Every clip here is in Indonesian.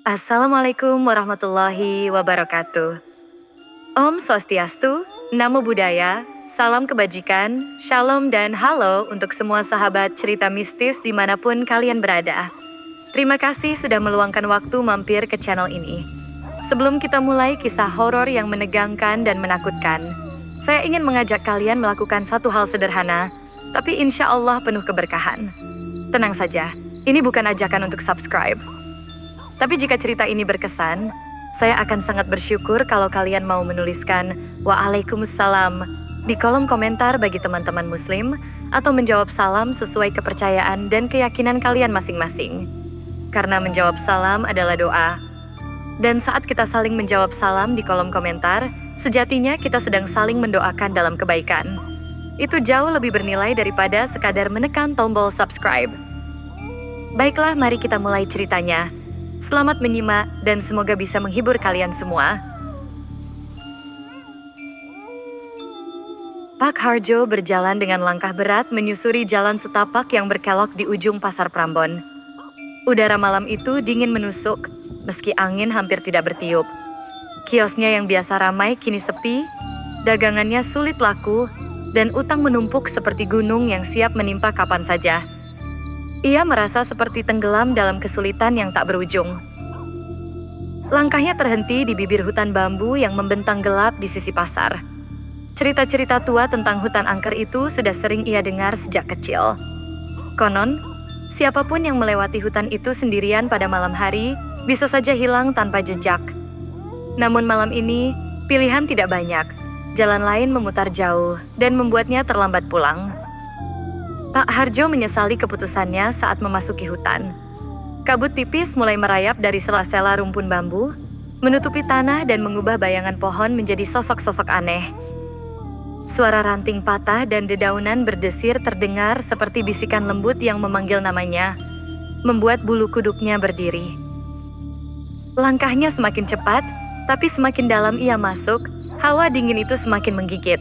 Assalamualaikum warahmatullahi wabarakatuh. Om Swastiastu, Namo Buddhaya, salam kebajikan, shalom dan halo untuk semua sahabat cerita mistis dimanapun kalian berada. Terima kasih sudah meluangkan waktu mampir ke channel ini. Sebelum kita mulai kisah horor yang menegangkan dan menakutkan, saya ingin mengajak kalian melakukan satu hal sederhana, tapi insya Allah penuh keberkahan. Tenang saja, ini bukan ajakan untuk subscribe. Tapi jika cerita ini berkesan, saya akan sangat bersyukur kalau kalian mau menuliskan Waalaikumsalam di kolom komentar bagi teman-teman muslim atau menjawab salam sesuai kepercayaan dan keyakinan kalian masing-masing. Karena menjawab salam adalah doa. Dan saat kita saling menjawab salam di kolom komentar, sejatinya kita sedang saling mendoakan dalam kebaikan. Itu jauh lebih bernilai daripada sekadar menekan tombol subscribe. Baiklah, mari kita mulai ceritanya. Selamat menyimak dan semoga bisa menghibur kalian semua. Pak Harjo berjalan dengan langkah berat menyusuri jalan setapak yang berkelok di ujung pasar Prambon. Udara malam itu dingin menusuk, meski angin hampir tidak bertiup. Kiosnya yang biasa ramai kini sepi, dagangannya sulit laku, dan utang menumpuk seperti gunung yang siap menimpa kapan saja. Ia merasa seperti tenggelam dalam kesulitan yang tak berujung. Langkahnya terhenti di bibir hutan bambu yang membentang gelap di sisi pasar. Cerita-cerita tua tentang hutan angker itu sudah sering ia dengar sejak kecil. Konon, siapapun yang melewati hutan itu sendirian pada malam hari bisa saja hilang tanpa jejak. Namun malam ini, pilihan tidak banyak. Jalan lain memutar jauh dan membuatnya terlambat pulang. Pak Harjo menyesali keputusannya saat memasuki hutan. Kabut tipis mulai merayap dari sela-sela rumpun bambu, menutupi tanah dan mengubah bayangan pohon menjadi sosok-sosok aneh. Suara ranting patah dan dedaunan berdesir terdengar seperti bisikan lembut yang memanggil namanya, membuat bulu kuduknya berdiri. Langkahnya semakin cepat, tapi semakin dalam ia masuk, hawa dingin itu semakin menggigit.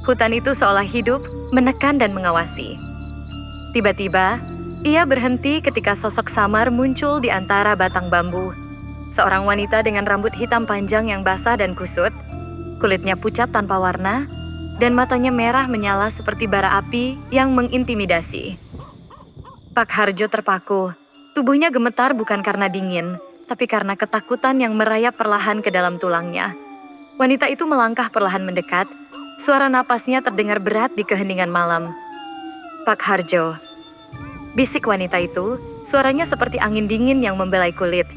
Hutan itu seolah hidup, menekan dan mengawasi. Tiba-tiba, ia berhenti ketika sosok samar muncul di antara batang bambu. Seorang wanita dengan rambut hitam panjang yang basah dan kusut, kulitnya pucat tanpa warna, dan matanya merah menyala seperti bara api yang mengintimidasi. Pak Harjo terpaku. Tubuhnya gemetar bukan karena dingin, tapi karena ketakutan yang merayap perlahan ke dalam tulangnya. Wanita itu melangkah perlahan mendekat, suara napasnya terdengar berat di keheningan malam. Pak Harjo, bisik wanita itu, suaranya seperti angin dingin yang membelai kulit.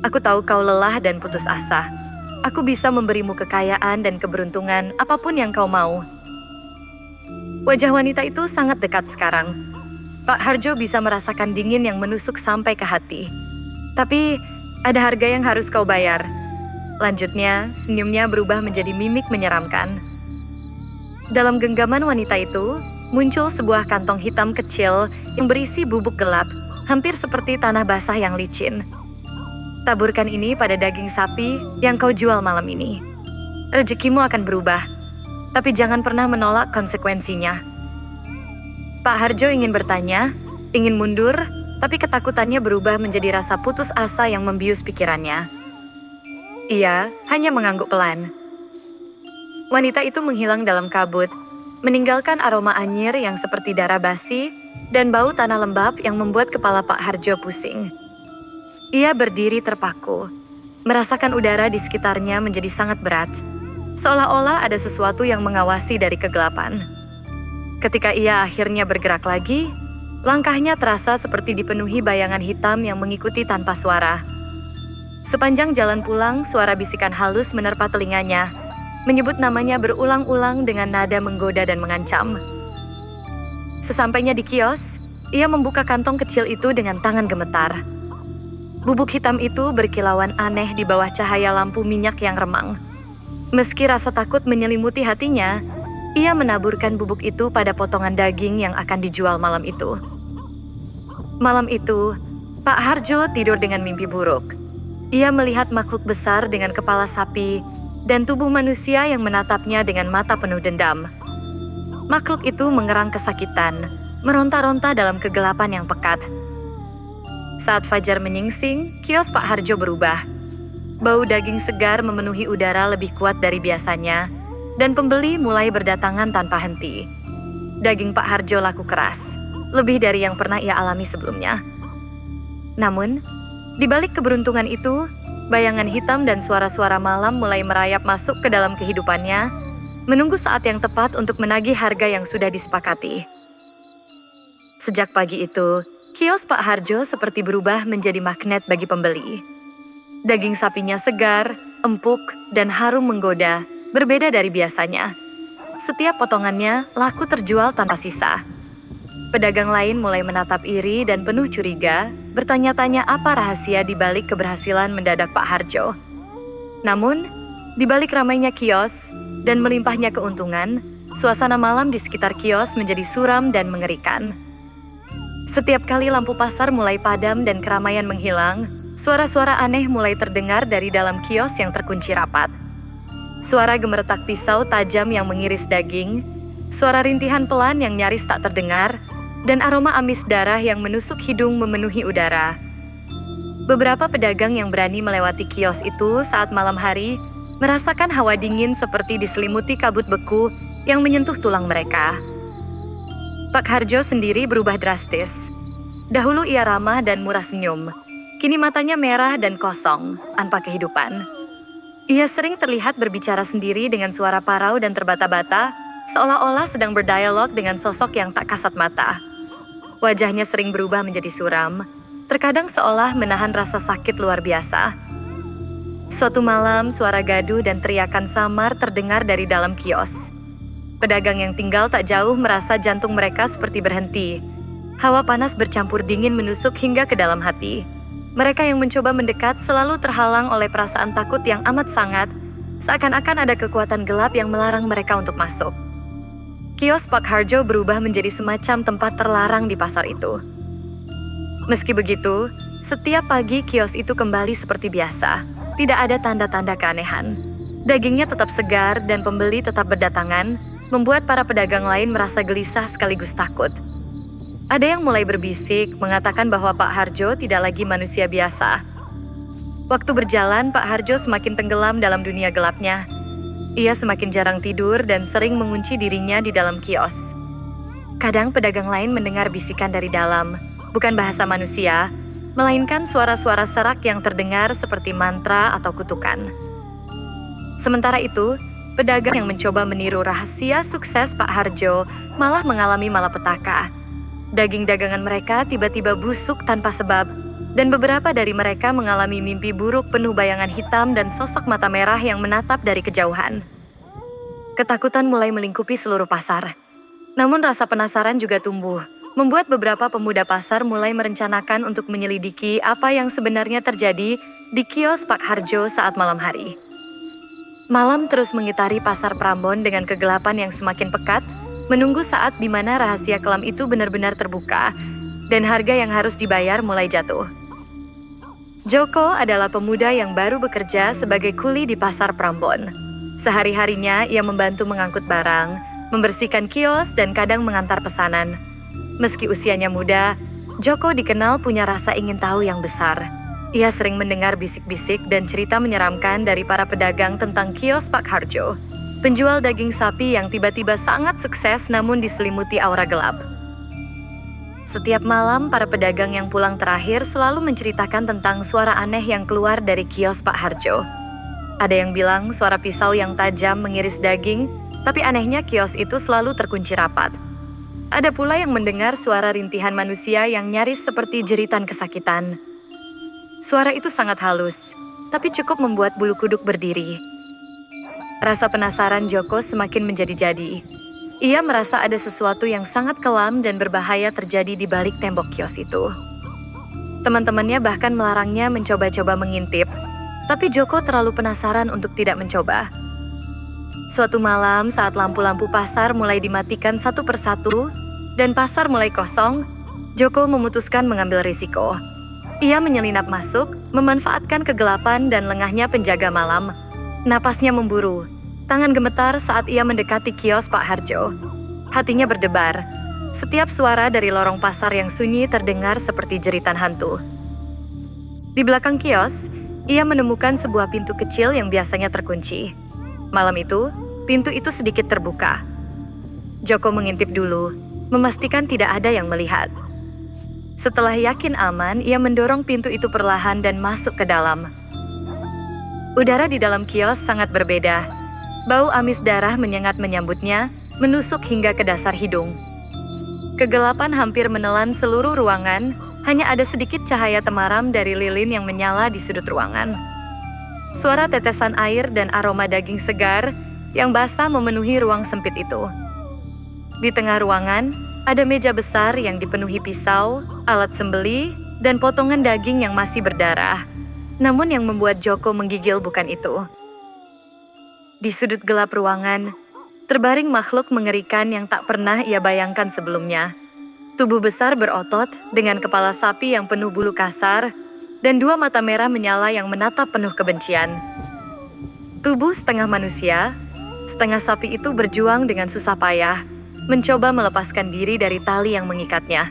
Aku tahu kau lelah dan putus asa. Aku bisa memberimu kekayaan dan keberuntungan apapun yang kau mau. Wajah wanita itu sangat dekat sekarang. Pak Harjo bisa merasakan dingin yang menusuk sampai ke hati. Tapi ada harga yang harus kau bayar. Lanjutnya, senyumnya berubah menjadi mimik menyeramkan. Dalam genggaman wanita itu, muncul sebuah kantong hitam kecil yang berisi bubuk gelap, hampir seperti tanah basah yang licin. Taburkan ini pada daging sapi yang kau jual malam ini. Rezekimu akan berubah, tapi jangan pernah menolak konsekuensinya. Pak Harjo ingin bertanya, ingin mundur, tapi ketakutannya berubah menjadi rasa putus asa yang membius pikirannya. Ia hanya mengangguk pelan. Wanita itu menghilang dalam kabut, meninggalkan aroma anyir yang seperti darah basi dan bau tanah lembab yang membuat kepala Pak Harjo pusing. Ia berdiri terpaku, merasakan udara di sekitarnya menjadi sangat berat, seolah-olah ada sesuatu yang mengawasi dari kegelapan. Ketika ia akhirnya bergerak lagi, langkahnya terasa seperti dipenuhi bayangan hitam yang mengikuti tanpa suara. Sepanjang jalan pulang, suara bisikan halus menerpa telinganya, menyebut namanya berulang-ulang dengan nada menggoda dan mengancam. Sesampainya di kios, ia membuka kantong kecil itu dengan tangan gemetar. Bubuk hitam itu berkilauan aneh di bawah cahaya lampu minyak yang remang. Meski rasa takut menyelimuti hatinya, ia menaburkan bubuk itu pada potongan daging yang akan dijual malam itu. Malam itu, Pak Harjo tidur dengan mimpi buruk. Ia melihat makhluk besar dengan kepala sapi dan tubuh manusia yang menatapnya dengan mata penuh dendam. Makhluk itu mengerang kesakitan, meronta-ronta dalam kegelapan yang pekat. Saat fajar menyingsing, kios Pak Harjo berubah. Bau daging segar memenuhi udara lebih kuat dari biasanya, dan pembeli mulai berdatangan tanpa henti. Daging Pak Harjo laku keras, lebih dari yang pernah ia alami sebelumnya. Namun, di balik keberuntungan itu, bayangan hitam dan suara-suara malam mulai merayap masuk ke dalam kehidupannya, menunggu saat yang tepat untuk menagih harga yang sudah disepakati. Sejak pagi itu, kios Pak Harjo seperti berubah menjadi magnet bagi pembeli. Daging sapinya segar, empuk, dan harum menggoda, berbeda dari biasanya. Setiap potongannya laku terjual tanpa sisa. Pedagang lain mulai menatap iri dan penuh curiga, bertanya-tanya apa rahasia di balik keberhasilan mendadak Pak Harjo. Namun, di balik ramainya kios dan melimpahnya keuntungan, suasana malam di sekitar kios menjadi suram dan mengerikan. Setiap kali lampu pasar mulai padam dan keramaian menghilang, suara-suara aneh mulai terdengar dari dalam kios yang terkunci rapat. Suara gemeretak pisau tajam yang mengiris daging, suara rintihan pelan yang nyaris tak terdengar, dan aroma amis darah yang menusuk hidung memenuhi udara. Beberapa pedagang yang berani melewati kios itu saat malam hari merasakan hawa dingin seperti diselimuti kabut beku yang menyentuh tulang mereka. Pak Harjo sendiri berubah drastis. Dahulu ia ramah dan murah senyum. Kini matanya merah dan kosong, tanpa kehidupan. Ia sering terlihat berbicara sendiri dengan suara parau dan terbata-bata, seolah-olah sedang berdialog dengan sosok yang tak kasat mata. Wajahnya sering berubah menjadi suram, terkadang seolah menahan rasa sakit luar biasa. Suatu malam, suara gaduh dan teriakan samar terdengar dari dalam kios. Pedagang yang tinggal tak jauh merasa jantung mereka seperti berhenti. Hawa panas bercampur dingin menusuk hingga ke dalam hati. Mereka yang mencoba mendekat selalu terhalang oleh perasaan takut yang amat sangat, seakan-akan ada kekuatan gelap yang melarang mereka untuk masuk. Kios Pak Harjo berubah menjadi semacam tempat terlarang di pasar itu. Meski begitu, setiap pagi kios itu kembali seperti biasa. Tidak ada tanda-tanda keanehan. Dagingnya tetap segar dan pembeli tetap berdatangan, membuat para pedagang lain merasa gelisah sekaligus takut. Ada yang mulai berbisik, mengatakan bahwa Pak Harjo tidak lagi manusia biasa. Waktu berjalan, Pak Harjo semakin tenggelam dalam dunia gelapnya. Ia semakin jarang tidur dan sering mengunci dirinya di dalam kios. Kadang pedagang lain mendengar bisikan dari dalam, bukan bahasa manusia, melainkan suara-suara serak yang terdengar seperti mantra atau kutukan. Sementara itu, pedagang yang mencoba meniru rahasia sukses Pak Harjo malah mengalami malapetaka. Daging dagangan mereka tiba-tiba busuk tanpa sebab, dan beberapa dari mereka mengalami mimpi buruk penuh bayangan hitam dan sosok mata merah yang menatap dari kejauhan. Ketakutan mulai melingkupi seluruh pasar. Namun rasa penasaran juga tumbuh, membuat beberapa pemuda pasar mulai merencanakan untuk menyelidiki apa yang sebenarnya terjadi di kios Pak Harjo saat malam hari. Malam terus mengitari pasar Prambon dengan kegelapan yang semakin pekat, menunggu saat di mana rahasia kelam itu benar-benar terbuka dan harga yang harus dibayar mulai jatuh. Joko adalah pemuda yang baru bekerja sebagai kuli di pasar Prambon. Sehari-harinya ia membantu mengangkut barang, membersihkan kios dan kadang mengantar pesanan. Meski usianya muda, Joko dikenal punya rasa ingin tahu yang besar. Ia sering mendengar bisik-bisik dan cerita menyeramkan dari para pedagang tentang kios Pak Harjo, penjual daging sapi yang tiba-tiba sangat sukses namun diselimuti aura gelap. Setiap malam, para pedagang yang pulang terakhir selalu menceritakan tentang suara aneh yang keluar dari kios Pak Harjo. Ada yang bilang suara pisau yang tajam mengiris daging, tapi anehnya kios itu selalu terkunci rapat. Ada pula yang mendengar suara rintihan manusia yang nyaris seperti jeritan kesakitan. Suara itu sangat halus, tapi cukup membuat bulu kuduk berdiri. Rasa penasaran Joko semakin menjadi-jadi. Ia merasa ada sesuatu yang sangat kelam dan berbahaya terjadi di balik tembok kios itu. Teman-temannya bahkan melarangnya mencoba-coba mengintip, tapi Joko terlalu penasaran untuk tidak mencoba. Suatu malam saat lampu-lampu pasar mulai dimatikan satu persatu dan pasar mulai kosong, Joko memutuskan mengambil risiko. Ia menyelinap masuk, memanfaatkan kegelapan dan lengahnya penjaga malam. Napasnya memburu. Tangan gemetar saat ia mendekati kios Pak Harjo. Hatinya berdebar. Setiap suara dari lorong pasar yang sunyi terdengar seperti jeritan hantu. Di belakang kios, ia menemukan sebuah pintu kecil yang biasanya terkunci. Malam itu, pintu itu sedikit terbuka. Joko mengintip dulu, memastikan tidak ada yang melihat. Setelah yakin aman, ia mendorong pintu itu perlahan dan masuk ke dalam. Udara di dalam kios sangat berbeda. Bau amis darah menyengat menyambutnya, menusuk hingga ke dasar hidung. Kegelapan hampir menelan seluruh ruangan, hanya ada sedikit cahaya temaram dari lilin yang menyala di sudut ruangan. Suara tetesan air dan aroma daging segar yang basah memenuhi ruang sempit itu. Di tengah ruangan, ada meja besar yang dipenuhi pisau, alat sembelih, dan potongan daging yang masih berdarah. Namun yang membuat Joko menggigil bukan itu. Di sudut gelap ruangan, terbaring makhluk mengerikan yang tak pernah ia bayangkan sebelumnya. Tubuh besar berotot dengan kepala sapi yang penuh bulu kasar dan dua mata merah menyala yang menatap penuh kebencian. Tubuh setengah manusia, setengah sapi itu berjuang dengan susah payah, mencoba melepaskan diri dari tali yang mengikatnya.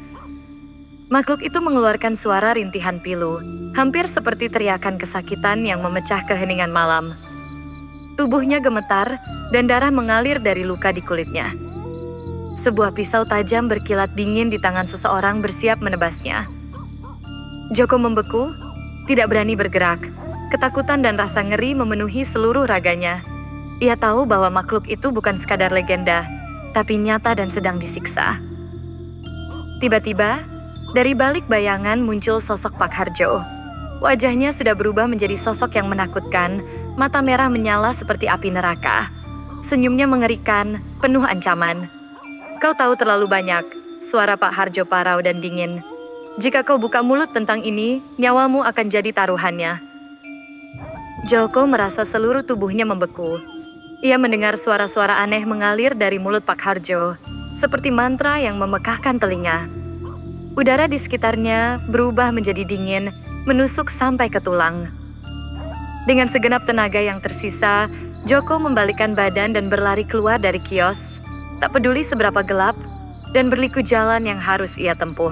Makhluk itu mengeluarkan suara rintihan pilu, hampir seperti teriakan kesakitan yang memecah keheningan malam. Tubuhnya gemetar dan darah mengalir dari luka di kulitnya. Sebuah pisau tajam berkilat dingin di tangan seseorang bersiap menebasnya. Joko membeku, tidak berani bergerak. Ketakutan dan rasa ngeri memenuhi seluruh raganya. Ia tahu bahwa makhluk itu bukan sekadar legenda, tapi nyata dan sedang disiksa. Tiba-tiba, dari balik bayangan muncul sosok Pak Harjo. Wajahnya sudah berubah menjadi sosok yang menakutkan, mata merah menyala seperti api neraka. Senyumnya mengerikan, penuh ancaman. Kau tahu terlalu banyak, suara Pak Harjo parau dan dingin. Jika kau buka mulut tentang ini, nyawamu akan jadi taruhannya. Joko merasa seluruh tubuhnya membeku. Ia mendengar suara-suara aneh mengalir dari mulut Pak Harjo, seperti mantra yang memekakkan telinga. Udara di sekitarnya berubah menjadi dingin, menusuk sampai ke tulang. Dengan segenap tenaga yang tersisa, Joko membalikkan badan dan berlari keluar dari kios, tak peduli seberapa gelap, dan berliku jalan yang harus ia tempuh.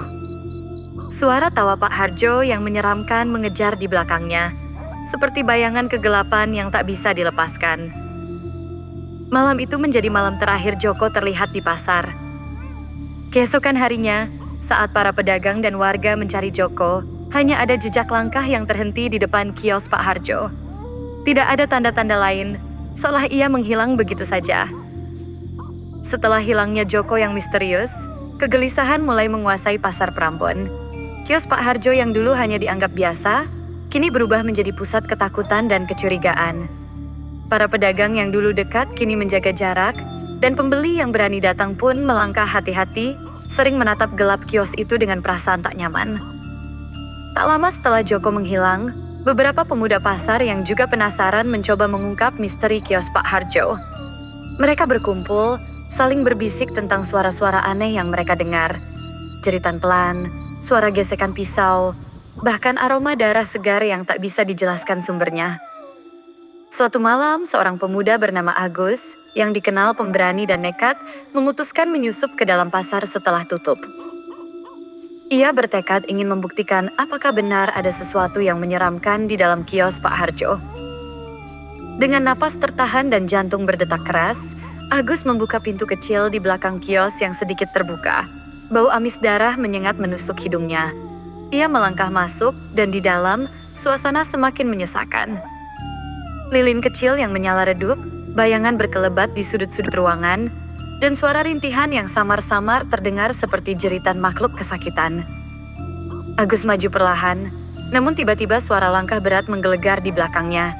Suara tawa Pak Harjo yang menyeramkan mengejar di belakangnya, seperti bayangan kegelapan yang tak bisa dilepaskan. Malam itu menjadi malam terakhir Joko terlihat di pasar. Keesokan harinya, saat para pedagang dan warga mencari Joko, hanya ada jejak langkah yang terhenti di depan kios Pak Harjo. Tidak ada tanda-tanda lain, seolah ia menghilang begitu saja. Setelah hilangnya Joko yang misterius, kegelisahan mulai menguasai pasar Prambon. Kios Pak Harjo yang dulu hanya dianggap biasa, kini berubah menjadi pusat ketakutan dan kecurigaan. Para pedagang yang dulu dekat kini menjaga jarak, dan pembeli yang berani datang pun melangkah hati-hati, sering menatap gelap kios itu dengan perasaan tak nyaman. Tak lama setelah Joko menghilang, beberapa pemuda pasar yang juga penasaran mencoba mengungkap misteri kios Pak Harjo. Mereka berkumpul, saling berbisik tentang suara-suara aneh yang mereka dengar. Jeritan pelan, suara gesekan pisau, bahkan aroma darah segar yang tak bisa dijelaskan sumbernya. Suatu malam, seorang pemuda bernama Agus, yang dikenal pemberani dan nekat, memutuskan menyusup ke dalam pasar setelah tutup. Ia bertekad ingin membuktikan apakah benar ada sesuatu yang menyeramkan di dalam kios Pak Harjo. Dengan napas tertahan dan jantung berdetak keras, Agus membuka pintu kecil di belakang kios yang sedikit terbuka. Bau amis darah menyengat menusuk hidungnya. Ia melangkah masuk dan di dalam, suasana semakin menyesakan. Lilin kecil yang menyala redup, bayangan berkelebat di sudut-sudut ruangan, dan suara rintihan yang samar-samar terdengar seperti jeritan makhluk kesakitan. Agus maju perlahan, namun tiba-tiba suara langkah berat menggelegar di belakangnya.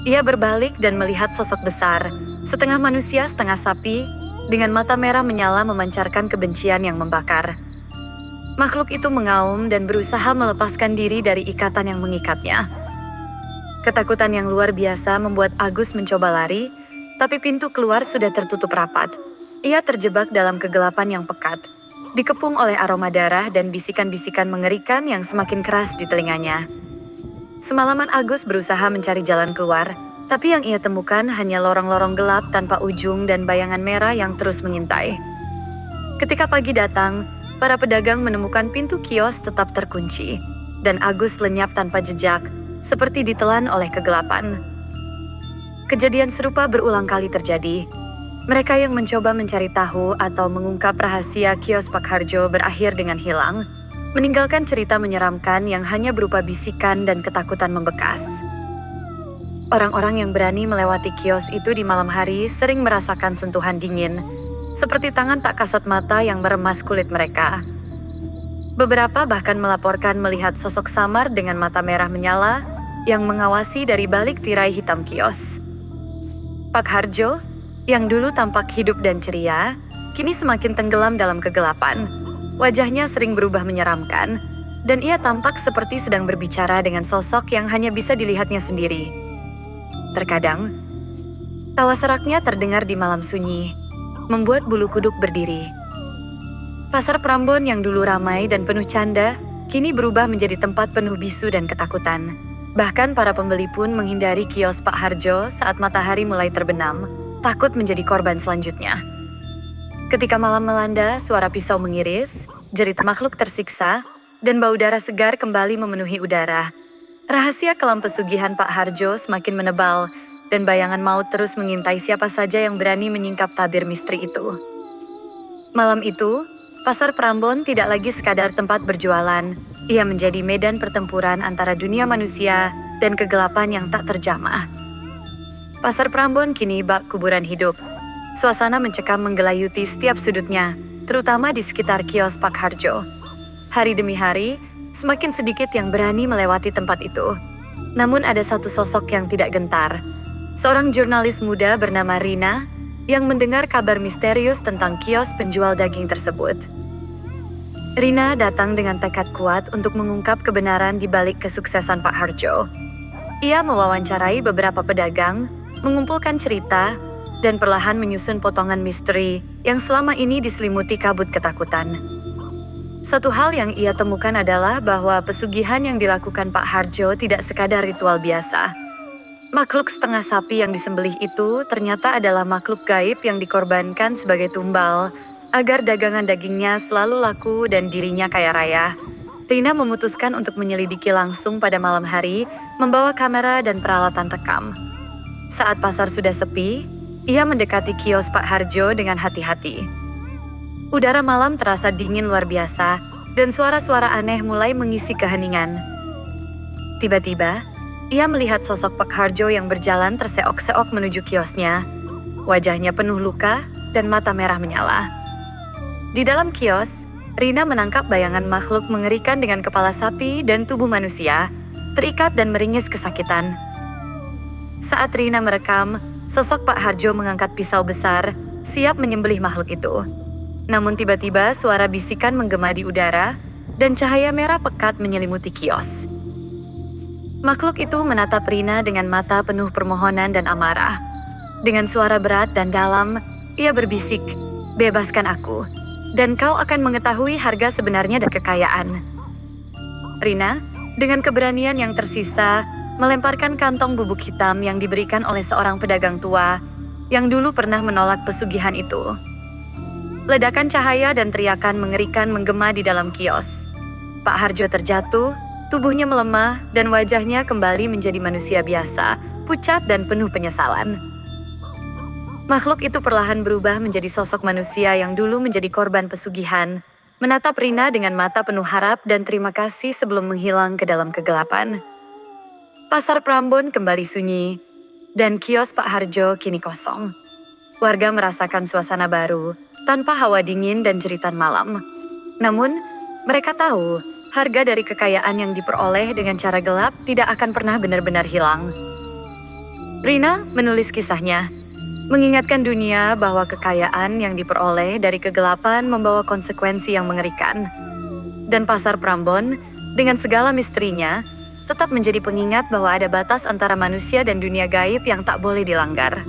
Ia berbalik dan melihat sosok besar, setengah manusia setengah sapi, dengan mata merah menyala memancarkan kebencian yang membakar. Makhluk itu mengaum dan berusaha melepaskan diri dari ikatan yang mengikatnya. Ketakutan yang luar biasa membuat Agus mencoba lari, tapi pintu keluar sudah tertutup rapat. Ia terjebak dalam kegelapan yang pekat, dikepung oleh aroma darah dan bisikan-bisikan mengerikan yang semakin keras di telinganya. Semalaman Agus berusaha mencari jalan keluar, tapi yang ia temukan hanya lorong-lorong gelap tanpa ujung dan bayangan merah yang terus mengintai. Ketika pagi datang, para pedagang menemukan pintu kios tetap terkunci. dan Agus lenyap tanpa jejak, seperti ditelan oleh kegelapan. Kejadian serupa berulang kali terjadi. Mereka yang mencoba mencari tahu atau mengungkap rahasia kios Pak Harjo berakhir dengan hilang, meninggalkan cerita menyeramkan yang hanya berupa bisikan dan ketakutan membekas. Orang-orang yang berani melewati kios itu di malam hari sering merasakan sentuhan dingin, seperti tangan tak kasat mata yang meremas kulit mereka. Beberapa bahkan melaporkan melihat sosok samar dengan mata merah menyala yang mengawasi dari balik tirai hitam kios. Pak Harjo, yang dulu tampak hidup dan ceria, kini semakin tenggelam dalam kegelapan. Wajahnya sering berubah menyeramkan, dan ia tampak seperti sedang berbicara dengan sosok yang hanya bisa dilihatnya sendiri. Terkadang, tawa seraknya terdengar di malam sunyi, membuat bulu kuduk berdiri. Pasar Prambon yang dulu ramai dan penuh canda, kini berubah menjadi tempat penuh bisu dan ketakutan. Bahkan para pembeli pun menghindari kios Pak Harjo saat matahari mulai terbenam, takut menjadi korban selanjutnya. Ketika malam melanda, suara pisau mengiris, jerit makhluk tersiksa, dan bau darah segar kembali memenuhi udara. Rahasia kelam pesugihan Pak Harjo semakin menebal, dan bayangan maut terus mengintai siapa saja yang berani menyingkap tabir misteri itu. Malam itu, Pasar Prambon tidak lagi sekadar tempat berjualan. Ia menjadi medan pertempuran antara dunia manusia dan kegelapan yang tak terjamah. Pasar Prambon kini bak kuburan hidup. Suasana mencekam menggelayuti setiap sudutnya, terutama di sekitar kios Pak Harjo. Hari demi hari, semakin sedikit yang berani melewati tempat itu. Namun ada satu sosok yang tidak gentar. Seorang jurnalis muda bernama Rina yang mendengar kabar misterius tentang kios penjual daging tersebut. Rina datang dengan tekad kuat untuk mengungkap kebenaran di balik kesuksesan Pak Harjo. Ia mewawancarai beberapa pedagang, mengumpulkan cerita, dan perlahan menyusun potongan misteri yang selama ini diselimuti kabut ketakutan. Satu hal yang ia temukan adalah bahwa pesugihan yang dilakukan Pak Harjo tidak sekadar ritual biasa. Makhluk setengah sapi yang disembelih itu ternyata adalah makhluk gaib yang dikorbankan sebagai tumbal agar dagangan dagingnya selalu laku dan dirinya kaya raya. Rina memutuskan untuk menyelidiki langsung pada malam hari, membawa kamera dan peralatan rekam. Saat pasar sudah sepi, ia mendekati kios Pak Harjo dengan hati-hati. Udara malam terasa dingin luar biasa, dan suara-suara aneh mulai mengisi keheningan. Tiba-tiba, ia melihat sosok Pak Harjo yang berjalan terseok-seok menuju kiosnya. Wajahnya penuh luka dan mata merah menyala. Di dalam kios, Rina menangkap bayangan makhluk mengerikan dengan kepala sapi dan tubuh manusia, terikat dan meringis kesakitan. Saat Rina merekam, sosok Pak Harjo mengangkat pisau besar, siap menyembelih makhluk itu. Namun tiba-tiba suara bisikan menggema di udara, dan cahaya merah pekat menyelimuti kios. Makhluk itu menatap Rina dengan mata penuh permohonan dan amarah. Dengan suara berat dan dalam, ia berbisik, "Bebaskan aku, dan kau akan mengetahui harga sebenarnya dan kekayaan." Rina, dengan keberanian yang tersisa, melemparkan kantong bubuk hitam yang diberikan oleh seorang pedagang tua yang dulu pernah menolak pesugihan itu. Ledakan cahaya dan teriakan mengerikan menggema di dalam kios. Pak Harjo terjatuh, tubuhnya melemah, dan wajahnya kembali menjadi manusia biasa, pucat dan penuh penyesalan. Makhluk itu perlahan berubah menjadi sosok manusia yang dulu menjadi korban pesugihan, menatap Rina dengan mata penuh harap dan terima kasih sebelum menghilang ke dalam kegelapan. Pasar Prambon kembali sunyi, dan kios Pak Harjo kini kosong. Warga merasakan suasana baru, tanpa hawa dingin dan jeritan malam. Namun, mereka tahu harga dari kekayaan yang diperoleh dengan cara gelap tidak akan pernah benar-benar hilang. Rina menulis kisahnya, mengingatkan dunia bahwa kekayaan yang diperoleh dari kegelapan membawa konsekuensi yang mengerikan. Dan Pasar Prambon, dengan segala misterinya, tetap menjadi pengingat bahwa ada batas antara manusia dan dunia gaib yang tak boleh dilanggar.